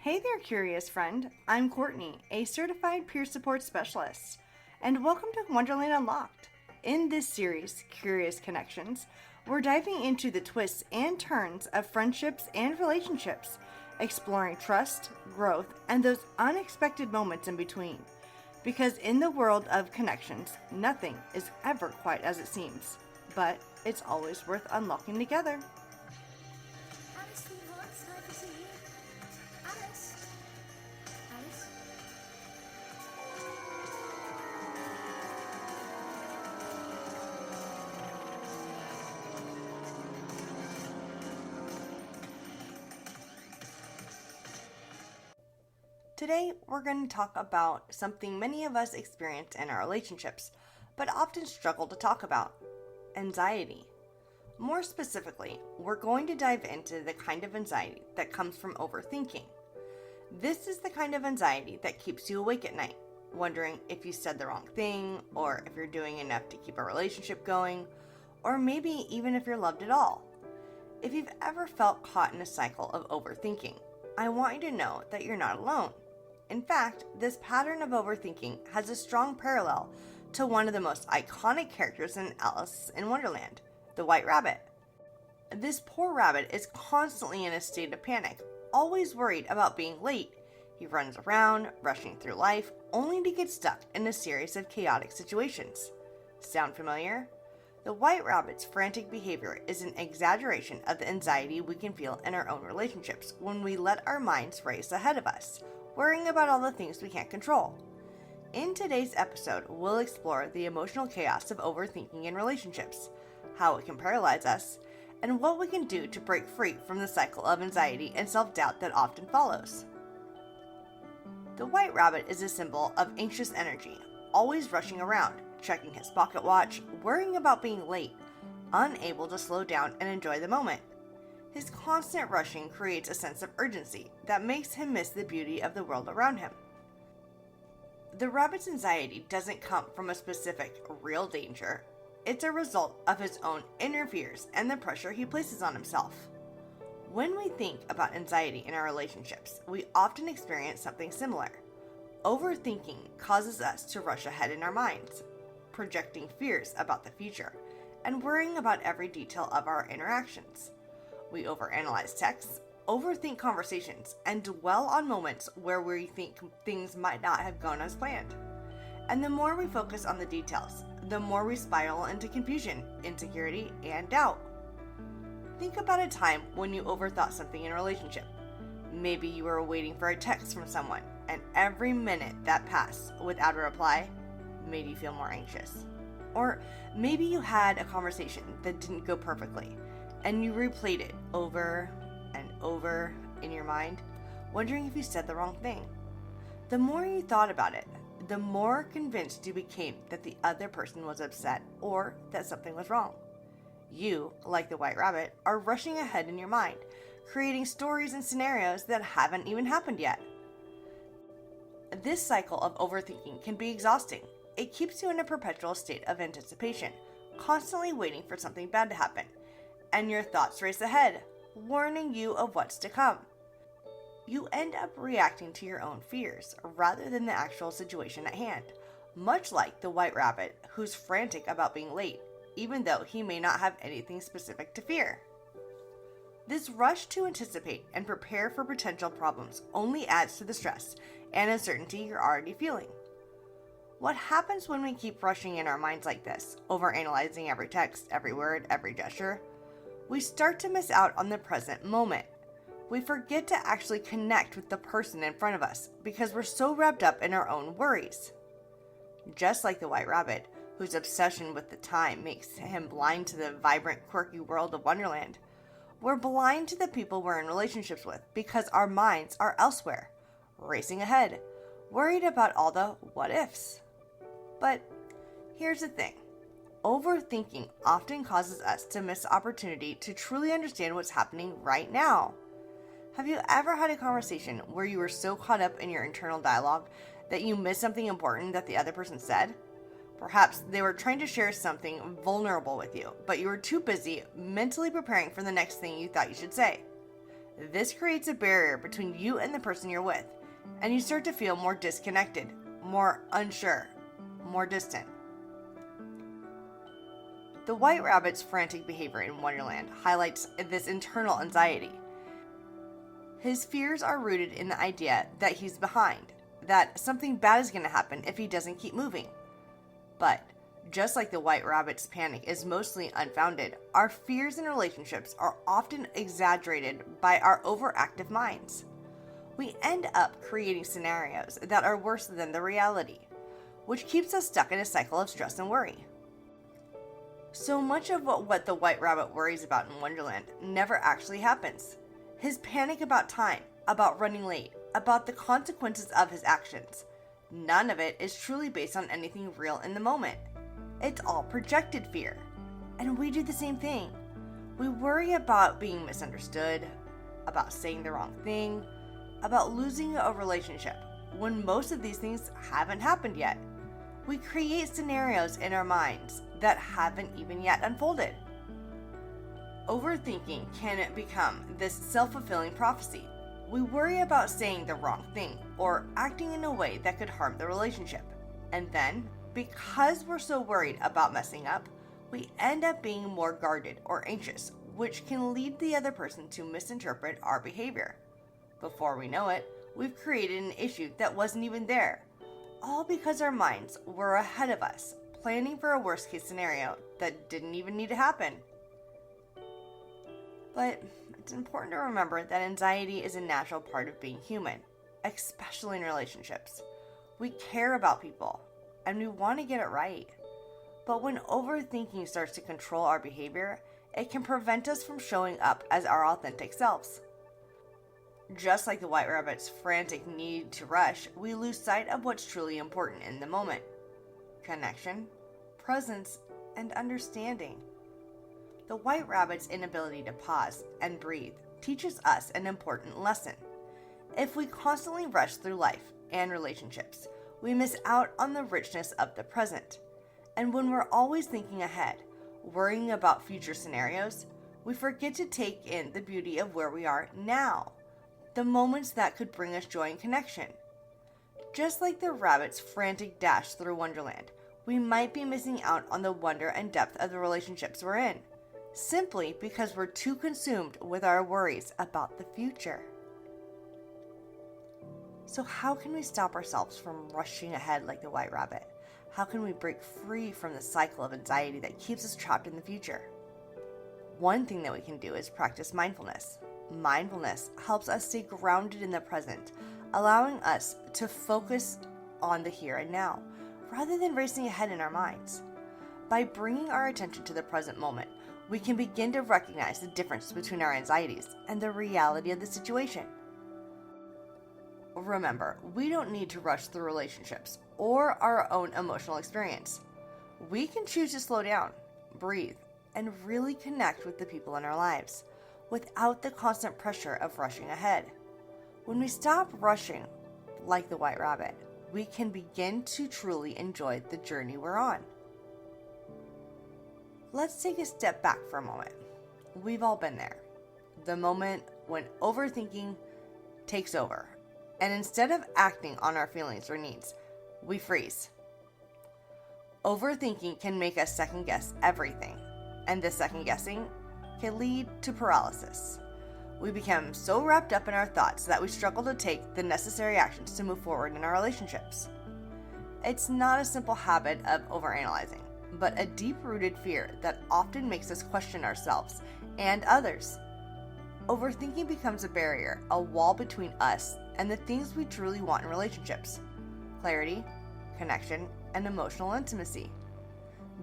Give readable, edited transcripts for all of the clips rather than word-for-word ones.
Hey there, curious friend. I'm Courtney, a certified peer support specialist, and welcome to Wonderland Unlocked. In this series, Curious Connections, we're diving into the twists and turns of friendships and relationships, exploring trust, growth, and those unexpected moments in between. Because in the world of connections, nothing is ever quite as it seems, but it's always worth unlocking together. Today, we're going to talk about something many of us experience in our relationships, but often struggle to talk about: anxiety. More specifically, we're going to dive into the kind of anxiety that comes from overthinking. This is the kind of anxiety that keeps you awake at night, wondering if you said the wrong thing, or if you're doing enough to keep a relationship going, or maybe even if you're loved at all. If you've ever felt caught in a cycle of overthinking, I want you to know that you're not alone. In fact, this pattern of overthinking has a strong parallel to one of the most iconic characters in Alice in Wonderland, the White Rabbit. This poor rabbit is constantly in a state of panic, always worried about being late. He runs around, rushing through life, only to get stuck in a series of chaotic situations. Sound familiar? The White Rabbit's frantic behavior is an exaggeration of the anxiety we can feel in our own relationships when we let our minds race ahead of us, worrying about all the things we can't control. In today's episode, we'll explore the emotional chaos of overthinking in relationships, how it can paralyze us, and what we can do to break free from the cycle of anxiety and self-doubt that often follows. The White Rabbit is a symbol of anxious energy, always rushing around, checking his pocket watch, worrying about being late, unable to slow down and enjoy the moment. His constant rushing creates a sense of urgency that makes him miss the beauty of the world around him. The rabbit's anxiety doesn't come from a specific, real danger. It's a result of his own inner fears and the pressure he places on himself. When we think about anxiety in our relationships, we often experience something similar. Overthinking causes us to rush ahead in our minds, projecting fears about the future, and worrying about every detail of our interactions. We overanalyze texts, overthink conversations, and dwell on moments where we think things might not have gone as planned. And the more we focus on the details, the more we spiral into confusion, insecurity, and doubt. Think about a time when you overthought something in a relationship. Maybe you were waiting for a text from someone, and every minute that passed without a reply made you feel more anxious. Or maybe you had a conversation that didn't go perfectly, and you replayed it over and over in your mind, wondering if you said the wrong thing. The more you thought about it, the more convinced you became that the other person was upset or that something was wrong. You, like the White Rabbit, are rushing ahead in your mind, creating stories and scenarios that haven't even happened yet. This cycle of overthinking can be exhausting. It keeps you in a perpetual state of anticipation, constantly waiting for something bad to happen, and your thoughts race ahead, warning you of what's to come. You end up reacting to your own fears rather than the actual situation at hand, much like the White Rabbit, who's frantic about being late, even though he may not have anything specific to fear. This rush to anticipate and prepare for potential problems only adds to the stress and uncertainty you're already feeling. What happens when we keep rushing in our minds like this, overanalyzing every text, every word, every gesture? We start to miss out on the present moment. We forget to actually connect with the person in front of us because we're so wrapped up in our own worries. Just like the White Rabbit, whose obsession with the time makes him blind to the vibrant, quirky world of Wonderland, we're blind to the people we're in relationships with because our minds are elsewhere, racing ahead, worried about all the what-ifs. But here's the thing. Overthinking often causes us to miss the opportunity to truly understand what's happening right now. Have you ever had a conversation where you were so caught up in your internal dialogue that you missed something important that the other person said? Perhaps they were trying to share something vulnerable with you, but you were too busy mentally preparing for the next thing you thought you should say. This creates a barrier between you and the person you're with, and you start to feel more disconnected, more unsure, more distant. The White Rabbit's frantic behavior in Wonderland highlights this internal anxiety. His fears are rooted in the idea that he's behind, that something bad is going to happen if he doesn't keep moving. But just like the White Rabbit's panic is mostly unfounded, our fears in relationships are often exaggerated by our overactive minds. We end up creating scenarios that are worse than the reality, which keeps us stuck in a cycle of stress and worry. So much of what the White Rabbit worries about in Wonderland never actually happens. His panic about time, about running late, about the consequences of his actions, none of it is truly based on anything real in the moment. It's all projected fear. And we do the same thing. We worry about being misunderstood, about saying the wrong thing, about losing a relationship, when most of these things haven't happened yet. We create scenarios in our minds that haven't even yet unfolded. Overthinking can become this self-fulfilling prophecy. We worry about saying the wrong thing or acting in a way that could harm the relationship. And then, because we're so worried about messing up, we end up being more guarded or anxious, which can lead the other person to misinterpret our behavior. Before we know it, we've created an issue that wasn't even there, all because our minds were ahead of us, planning for a worst-case scenario that didn't even need to happen. But it's important to remember that anxiety is a natural part of being human, especially in relationships. We care about people, and we want to get it right. But when overthinking starts to control our behavior, it can prevent us from showing up as our authentic selves. Just like the White Rabbit's frantic need to rush, we lose sight of what's truly important in the moment: connection, presence, and understanding. The White Rabbit's inability to pause and breathe teaches us an important lesson. If we constantly rush through life and relationships, we miss out on the richness of the present. And when we're always thinking ahead, worrying about future scenarios, we forget to take in the beauty of where we are now, the moments that could bring us joy and connection. Just like the rabbit's frantic dash through Wonderland, we might be missing out on the wonder and depth of the relationships we're in, simply because we're too consumed with our worries about the future. So how can we stop ourselves from rushing ahead like the White Rabbit? How can we break free from the cycle of anxiety that keeps us trapped in the future? One thing that we can do is practice mindfulness. Mindfulness helps us stay grounded in the present, allowing us to focus on the here and now, rather than racing ahead in our minds. By bringing our attention to the present moment, we can begin to recognize the difference between our anxieties and the reality of the situation. Remember, we don't need to rush through relationships or our own emotional experience. We can choose to slow down, breathe, and really connect with the people in our lives without the constant pressure of rushing ahead. When we stop rushing, like the White Rabbit, we can begin to truly enjoy the journey we're on. Let's take a step back for a moment. We've all been there. The moment when overthinking takes over, and instead of acting on our feelings or needs, we freeze. Overthinking can make us second guess everything, and this second guessing can lead to paralysis. We become so wrapped up in our thoughts that we struggle to take the necessary actions to move forward in our relationships. It's not a simple habit of overanalyzing, but a deep-rooted fear that often makes us question ourselves and others. Overthinking becomes a barrier, a wall between us and the things we truly want in relationships: clarity, connection, and emotional intimacy.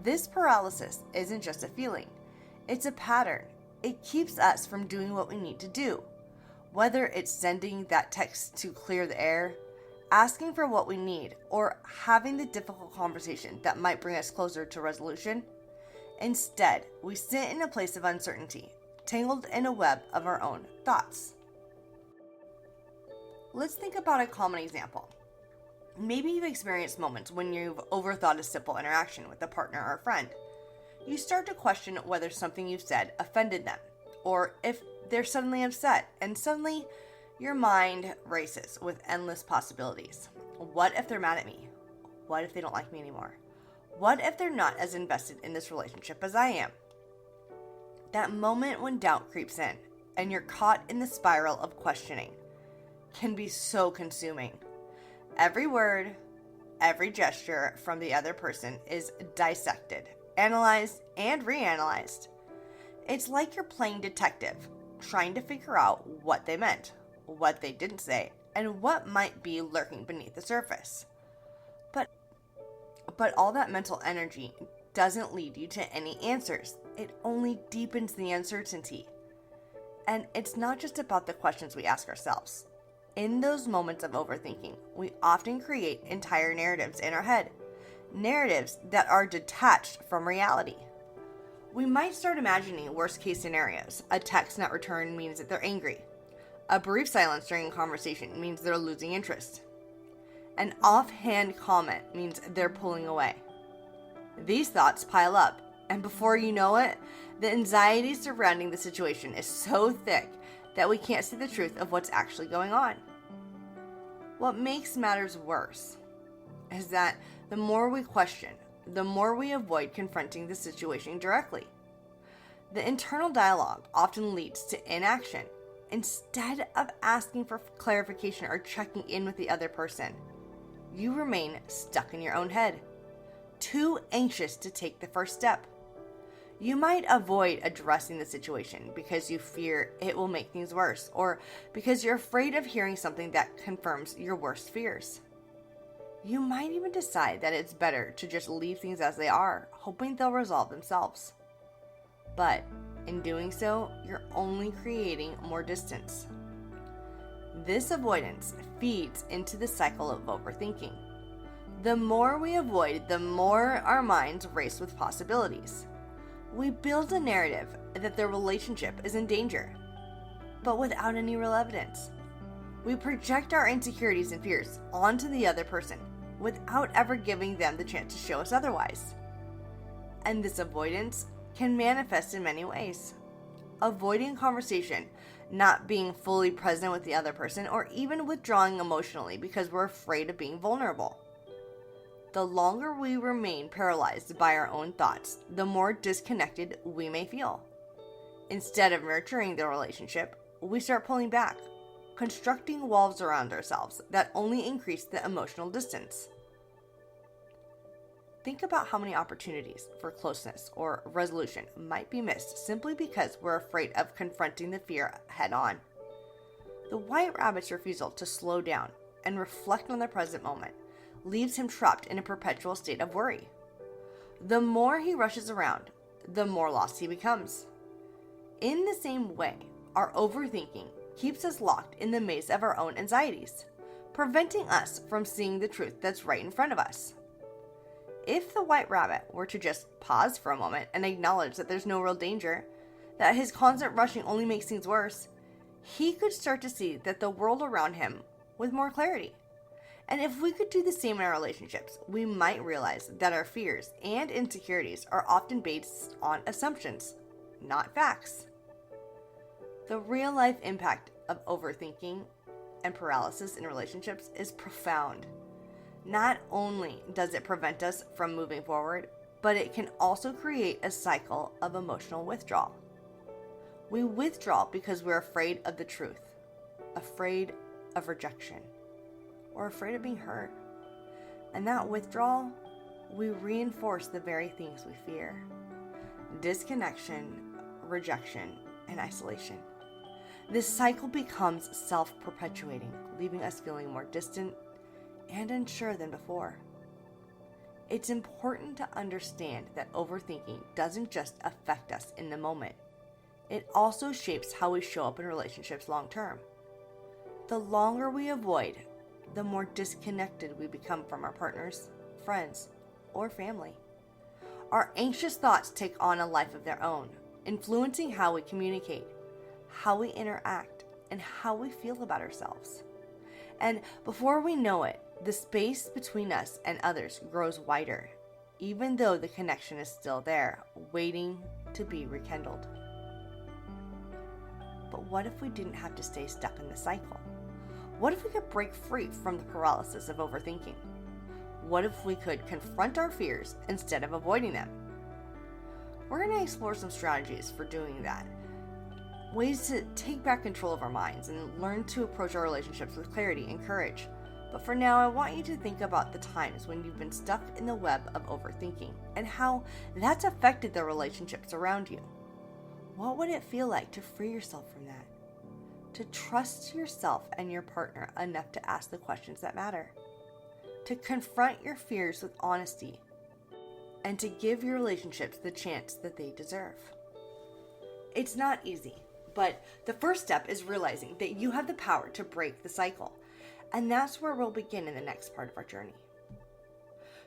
This paralysis isn't just a feeling, it's a pattern. It keeps us from doing what we need to do. Whether it's sending that text to clear the air, asking for what we need, or having the difficult conversation that might bring us closer to resolution. Instead, we sit in a place of uncertainty, tangled in a web of our own thoughts. Let's think about a common example. Maybe you've experienced moments when you've overthought a simple interaction with a partner or a friend. You start to question whether something you've said offended them, or if they're suddenly upset, and suddenly your mind races with endless possibilities. What if they're mad at me? What if they don't like me anymore? What if they're not as invested in this relationship as I am? That moment when doubt creeps in and you're caught in the spiral of questioning can be so consuming. Every word, every gesture from the other person is dissected, analyzed, and reanalyzed. It's like you're playing detective, trying to figure out what they meant, what they didn't say, and what might be lurking beneath the surface. But all that mental energy doesn't lead you to any answers. It only deepens the uncertainty. And it's not just about the questions we ask ourselves. In those moments of overthinking, we often create entire narratives in our head. Narratives that are detached from reality. We might start imagining worst case scenarios. A text not returned means that they're angry. A brief silence during a conversation means they're losing interest. An offhand comment means they're pulling away. These thoughts pile up, and before you know it, the anxiety surrounding the situation is so thick that we can't see the truth of what's actually going on. What makes matters worse is that the more we question, the more we avoid confronting the situation directly. The internal dialogue often leads to inaction. Instead of asking for clarification or checking in with the other person, you remain stuck in your own head, too anxious to take the first step. You might avoid addressing the situation because you fear it will make things worse, or because you're afraid of hearing something that confirms your worst fears. You might even decide that it's better to just leave things as they are, hoping they'll resolve themselves. But in doing so, you're only creating more distance. This avoidance feeds into the cycle of overthinking. The more we avoid, the more our minds race with possibilities. We build a narrative that the relationship is in danger, but without any real evidence. We project our insecurities and fears onto the other person without ever giving them the chance to show us otherwise. And this avoidance can manifest in many ways. Avoiding conversation, not being fully present with the other person, or even withdrawing emotionally because we're afraid of being vulnerable. The longer we remain paralyzed by our own thoughts, the more disconnected we may feel. Instead of nurturing the relationship, we start pulling back, constructing walls around ourselves that only increase the emotional distance. Think about how many opportunities for closeness or resolution might be missed simply because we're afraid of confronting the fear head on. The white rabbit's refusal to slow down and reflect on the present moment leaves him trapped in a perpetual state of worry. The more he rushes around, the more lost he becomes. In the same way, our overthinking keeps us locked in the maze of our own anxieties, preventing us from seeing the truth that's right in front of us. If the white rabbit were to just pause for a moment and acknowledge that there's no real danger, that his constant rushing only makes things worse, he could start to see that the world around him with more clarity. And if we could do the same in our relationships, we might realize that our fears and insecurities are often based on assumptions, not facts. The real-life impact of overthinking and paralysis in relationships is profound. Not only does it prevent us from moving forward, but it can also create a cycle of emotional withdrawal. We withdraw because we're afraid of the truth, afraid of rejection, or afraid of being hurt. And that withdrawal, we reinforce the very things we fear: disconnection, rejection, and isolation. This cycle becomes self-perpetuating, leaving us feeling more distant and unsure than before. It's important to understand that overthinking doesn't just affect us in the moment. It also shapes how we show up in relationships long term. The longer we avoid, the more disconnected we become from our partners, friends, or family. Our anxious thoughts take on a life of their own, influencing how we communicate, how we interact, and how we feel about ourselves. And before we know it, the space between us and others grows wider, even though the connection is still there, waiting to be rekindled. but what if we didn't have to stay stuck in the cycle? What if we could break free from the paralysis of overthinking? What if we could confront our fears instead of avoiding them? We're going to explore some strategies for doing that. Ways to take back control of our minds and learn to approach our relationships with clarity and courage. But for now, I want you to think about the times when you've been stuck in the web of overthinking and how that's affected the relationships around you. What would it feel like to free yourself from that? To trust yourself and your partner enough to ask the questions that matter. To confront your fears with honesty. And to give your relationships the chance that they deserve. It's not easy, but the first step is realizing that you have the power to break the cycle. And that's where we'll begin in the next part of our journey.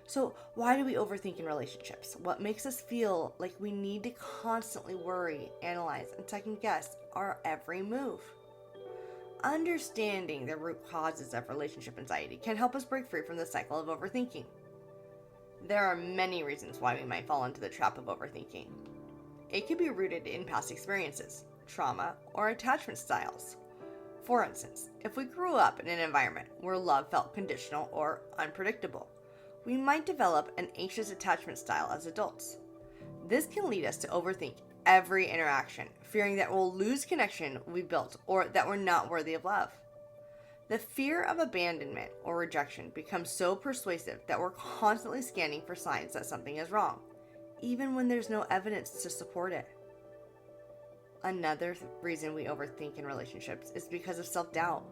So why do we overthink in relationships? What makes us feel like we need to constantly worry, analyze, and second guess our every move? Understanding the root causes of relationship anxiety can help us break free from the cycle of overthinking. There are many reasons why we might fall into the trap of overthinking. It could be rooted in past experiences, trauma, or attachment styles. For instance, if we grew up in an environment where love felt conditional or unpredictable, we might develop an anxious attachment style as adults. This can lead us to overthink every interaction, fearing that we'll lose connection we built or that we're not worthy of love. The fear of abandonment or rejection becomes so persuasive that we're constantly scanning for signs that something is wrong, even when there's no evidence to support it. Another reason we overthink in relationships is because of self-doubt.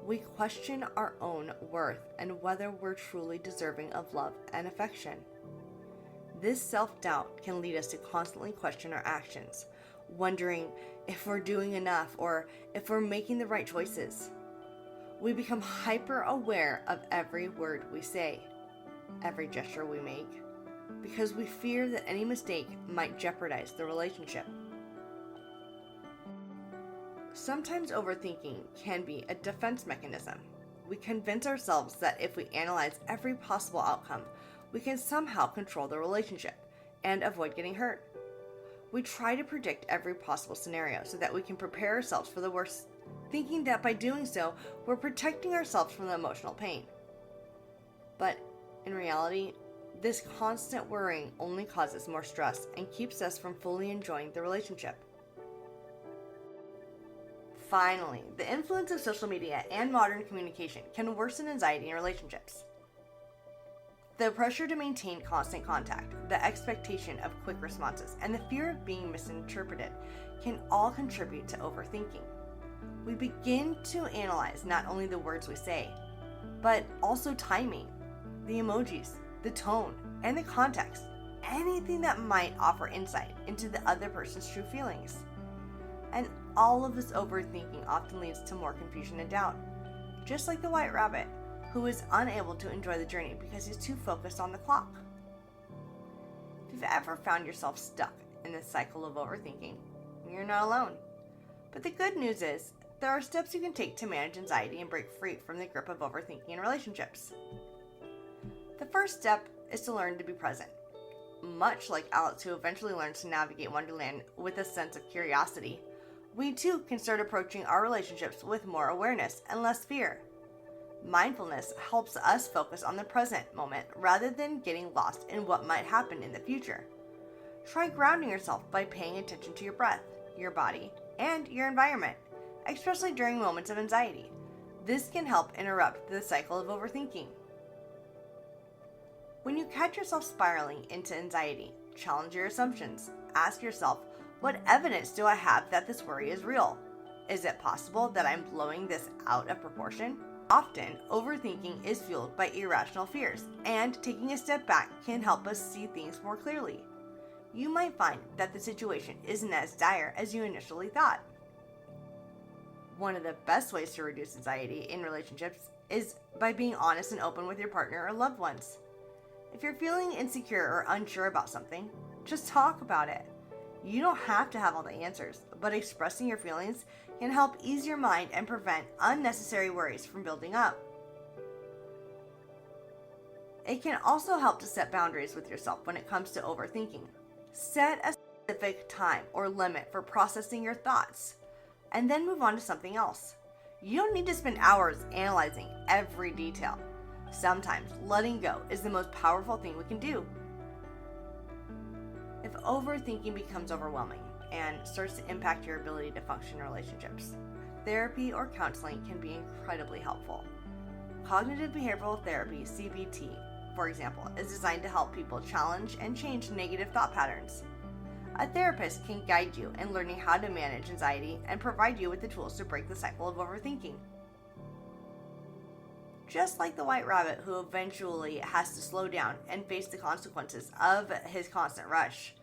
We question our own worth and whether we're truly deserving of love and affection. This self-doubt can lead us to constantly question our actions, wondering if we're doing enough or if we're making the right choices. We become hyper-aware of every word we say, every gesture we make, because we fear that any mistake might jeopardize the relationship. Sometimes overthinking can be a defense mechanism. We convince ourselves that if we analyze every possible outcome, we can somehow control the relationship and avoid getting hurt. We try to predict every possible scenario so that we can prepare ourselves for the worst, thinking that by doing so, we're protecting ourselves from the emotional pain. But in reality, this constant worrying only causes more stress and keeps us from fully enjoying the relationship. Finally, the influence of social media and modern communication can worsen anxiety in relationships. The pressure to maintain constant contact, the expectation of quick responses, and the fear of being misinterpreted can all contribute to overthinking. We begin to analyze not only the words we say, but also timing, the emojis, the tone, and the context, anything that might offer insight into the other person's true feelings. And all of this overthinking often leads to more confusion and doubt, just like the white rabbit, who is unable to enjoy the journey because he's too focused on the clock. If you've ever found yourself stuck in this cycle of overthinking, you're not alone. But the good news is, there are steps you can take to manage anxiety and break free from the grip of overthinking in relationships. The first step is to learn to be present. Much like Alex, who eventually learns to navigate Wonderland with a sense of curiosity, we too can start approaching our relationships with more awareness and less fear. Mindfulness helps us focus on the present moment rather than getting lost in what might happen in the future. Try grounding yourself by paying attention to your breath, your body, and your environment, especially during moments of anxiety. This can help interrupt the cycle of overthinking. When you catch yourself spiraling into anxiety, challenge your assumptions. Ask yourself, what evidence do I have that this worry is real? Is it possible that I'm blowing this out of proportion? Often, overthinking is fueled by irrational fears, and taking a step back can help us see things more clearly. You might find that the situation isn't as dire as you initially thought. One of the best ways to reduce anxiety in relationships is by being honest and open with your partner or loved ones. If you're feeling insecure or unsure about something, just talk about it. You don't have to have all the answers, but expressing your feelings can help ease your mind and prevent unnecessary worries from building up. It can also help to set boundaries with yourself when it comes to overthinking. Set a specific time or limit for processing your thoughts. and then move on to something else. You don't need to spend hours analyzing every detail. Sometimes letting go is the most powerful thing we can do. If overthinking becomes overwhelming and starts to impact your ability to function in relationships, therapy or counseling can be incredibly helpful. Cognitive behavioral therapy, CBT, for example, is designed to help people challenge and change negative thought patterns. A therapist can guide you in learning how to manage anxiety and provide you with the tools to break the cycle of overthinking. Just like the white rabbit who eventually has to slow down and face the consequences of his constant rush,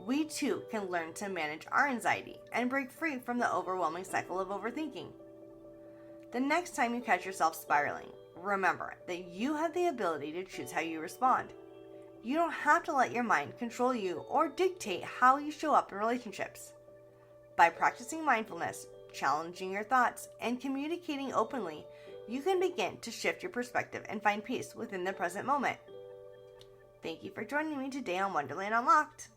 we too can learn to manage our anxiety and break free from the overwhelming cycle of overthinking. The next time you catch yourself spiraling, remember that you have the ability to choose how you respond. You don't have to let your mind control you or dictate how you show up in relationships. By practicing mindfulness, challenging your thoughts, and communicating openly, you can begin to shift your perspective and find peace within the present moment. Thank you for joining me today on Wonderland Unlocked.